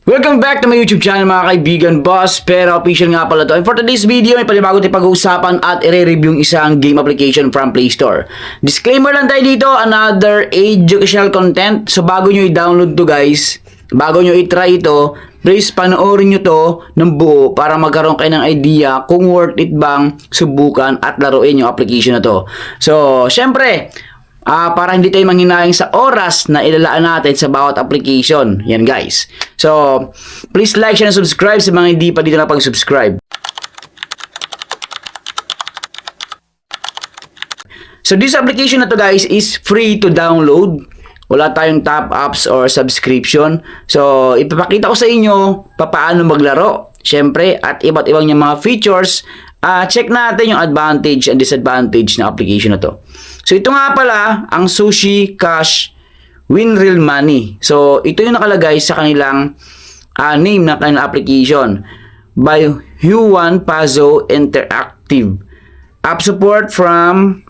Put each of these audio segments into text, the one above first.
Welcome back to my YouTube channel mga kaibigan, Boss Pera Official nga pala to. And for today's video, may panibago tayong pag-uusapan at i-review yung isang game application from Play Store. Disclaimer lang tayo dito, another educational content. So bago nyo i-download to guys, bago nyo i-try ito, please panoorin nyo to ng buo para magkaroon kayo ng idea kung worth it bang subukan at laruin yung application na to. So, syempre, para hindi tayo manghinayang sa oras na ilalaan natin sa bawat application. Yan guys. So, please like, share, and subscribe sa mga hindi pa dito na pag-subscribe. So, this application na to guys is free to download. Wala tayong top ups or subscription. So, ipapakita ko sa inyo paano maglaro. Syempre, at iba't ibang yung mga features. Check natin yung advantage and disadvantage ng application na to. So, ito nga pala, ang Sushi Cash Win Real Money. So, ito yung nakalagay sa kanilang name ng kanilang application by Huan Pazo Interactive. App support from,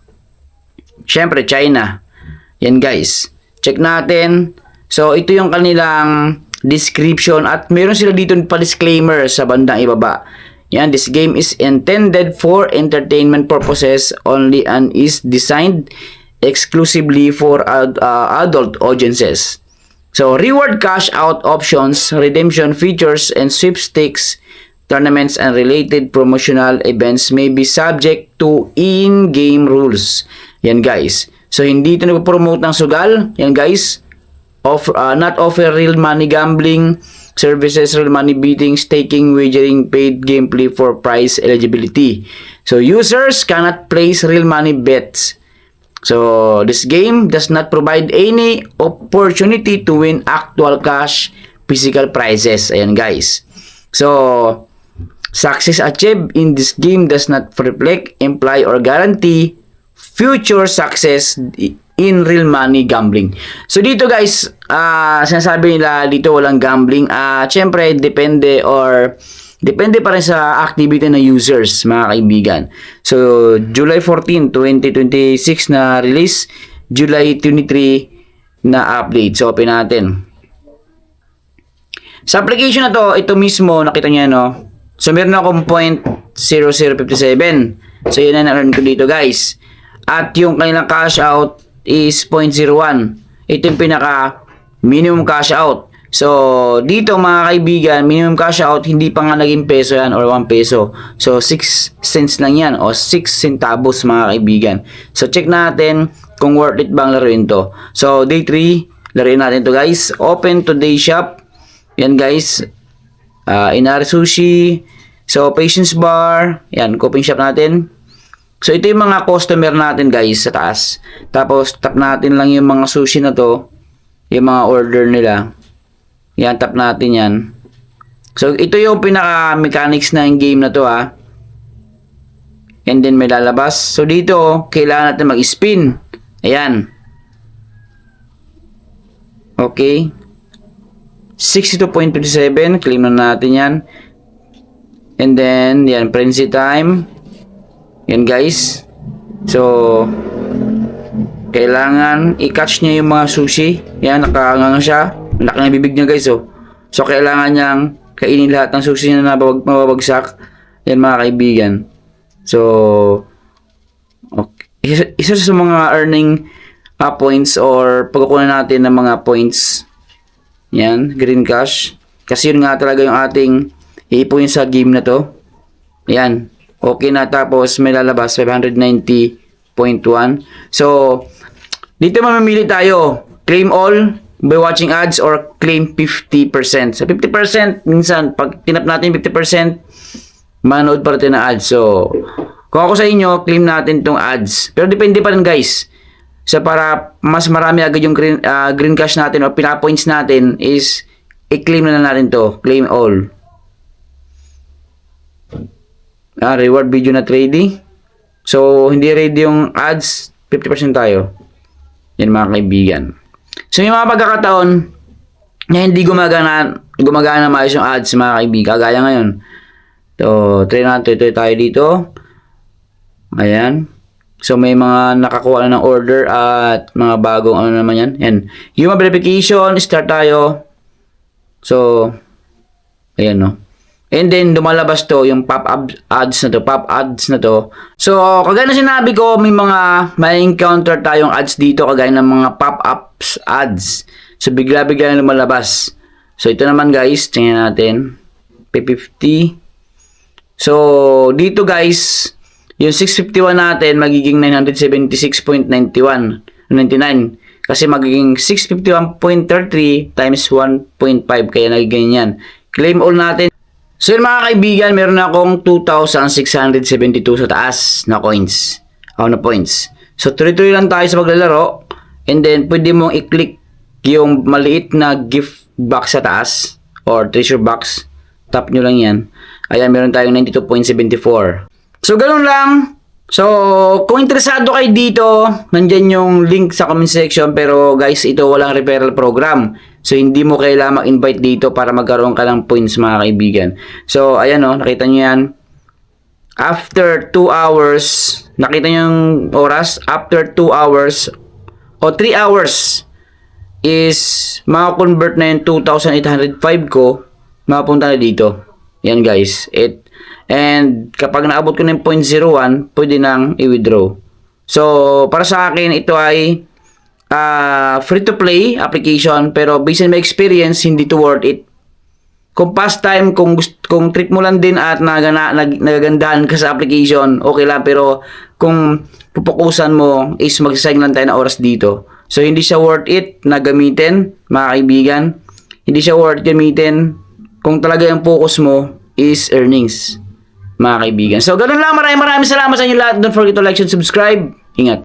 syempre, China. Yan guys. Check natin. So, ito yung kanilang description at meron sila dito pa disclaimer sa bandang ibaba. Yan, this game is intended for entertainment purposes only and is designed exclusively for adult audiences. So, reward cash out options, redemption features, and sweepstakes, tournaments, and related promotional events may be subject to in-game rules. Yan guys. So, hindi ito nagpo-promote ng sugal. Yan guys. Not offer real money gambling services, real money betting, staking, wagering, paid gameplay for prize eligibility. So, users cannot place real money bets. So, this game does not provide any opportunity to win actual cash physical prizes. Ayan guys. So, success achieved in this game does not reflect, imply, or guarantee future success in real money gambling. So dito guys, sinasabi nila dito walang gambling. Syempre depende pa rin sa activity ng users mga kaibigan. So July 14, 2026 na release, July 23 na update. So open natin. Sa application na to, ito mismo nakita niyo no. So meron akong 0.0057. So yun na na-earn ko dito guys. At yung kanilang cash out is 0.01. Ito yung pinaka minimum cash out. So, dito mga kaibigan, minimum cash out, hindi pa nga naging peso yan or 1 peso. So, 6 cents lang yan o 6 centavos mga kaibigan. So, check natin kung worth it bang laruin to. So, day 3, laruin natin to guys. Open today shop. Yan guys. Inari Sushi. So, patience bar. Yan, coping shop natin. So, ito yung mga customer natin guys sa taas. Tapos, tap natin lang yung mga sushi na to. Yung mga order nila. Yan, tap natin yan. So, ito yung pinaka-mechanics na yung game na to ha. And then, may lalabas. So, dito, kailangan natin mag-spin. Ayan. Okay. 62.27. Claim na natin yan. And then, yan, frenzy time. Yan guys. So, kailangan i-catch niya yung mga sushi. Yan, nakanganga siya. Laki ng bibig niya guys. Oh. So, kailangan niyang kainin lahat ng sushi na mababagsak. Yan mga kaibigan. So, okay. Isa sa mga earning points or pagkukunan natin ng mga points. Yan, green cash. Kasi yun nga talaga yung ating iipon sa game na to. Yan. Okay na, tapos may lalabas 590.1. So, dito mamimili tayo. Claim all by watching ads or claim 50%. So, 50%, minsan, pag tinap natin 50%, manood pa rin na ads. So, kung ako sa inyo, claim natin tong ads. Pero depende pa rin guys. So, para mas marami agad yung green cash natin o pinapoints natin is i-claim na natin to. Claim all. Reward video not ready. So, hindi ready yung ads. 50% tayo. Yan mga kaibigan. So, yung mga pagkakataon na hindi gumagana maayos yung ads mga kaibigan. Kagaya ngayon. So, try natin. Ito tayo dito. Ayan. So, may mga nakakuha na ng order at mga bagong ano naman yan. Yan. Human verification. Start tayo. So, Ayan, no? And then, lumalabas to, yung pop-up ads na to. So, kagaya na sinabi ko, may encounter tayong ads dito, kagaya ng mga pop-ups ads. So, bigla-bigla na lumalabas. So, ito naman guys, tingnan natin. P50. So, dito guys, yung 651 natin, magiging 976.91.99. Kasi magiging 651.33 times 1.5, kaya nagiging yan. Claim all natin. So yun mga kaibigan, meron akong 2,672 sa taas na coins. Na points. So tuloy-tuloy lang tayo sa paglalaro. And then pwede mong i-click yung maliit na gift box sa taas or treasure box. Tap nyo lang yan. Ayan, meron tayong 92.74. So ganun lang. So kung interesado kayo dito, nandyan yung link sa comment section. Pero guys, ito walang referral program. So, hindi mo kailangan mag-invite dito para magkaroon ka ng points mga kaibigan. So, ayan o, nakita nyo yan. After 2 hours, nakita nyo yung oras? After 2 hours o 3 hours is makakonvert na yung 2,805 ko, mapunta na dito. Yan guys. And kapag naabot ko na yung 0.01, pwede nang i-withdraw. So, para sa akin, ito ay free-to-play application, pero based on my experience, hindi to worth it. Kung pastime, kung trip mo lang din at nagagandahan ka sa application, okay lang. Pero kung pupukusan mo is magsasayang lang tayo na oras dito. So, hindi siya worth it na gamitin, mga kaibigan. Hindi siya worth gamitin kung talaga yung focus mo is earnings, mga kaibigan. So, ganun lang. Maraming salamat sa inyo lahat. Don't forget to like and subscribe. Ingat.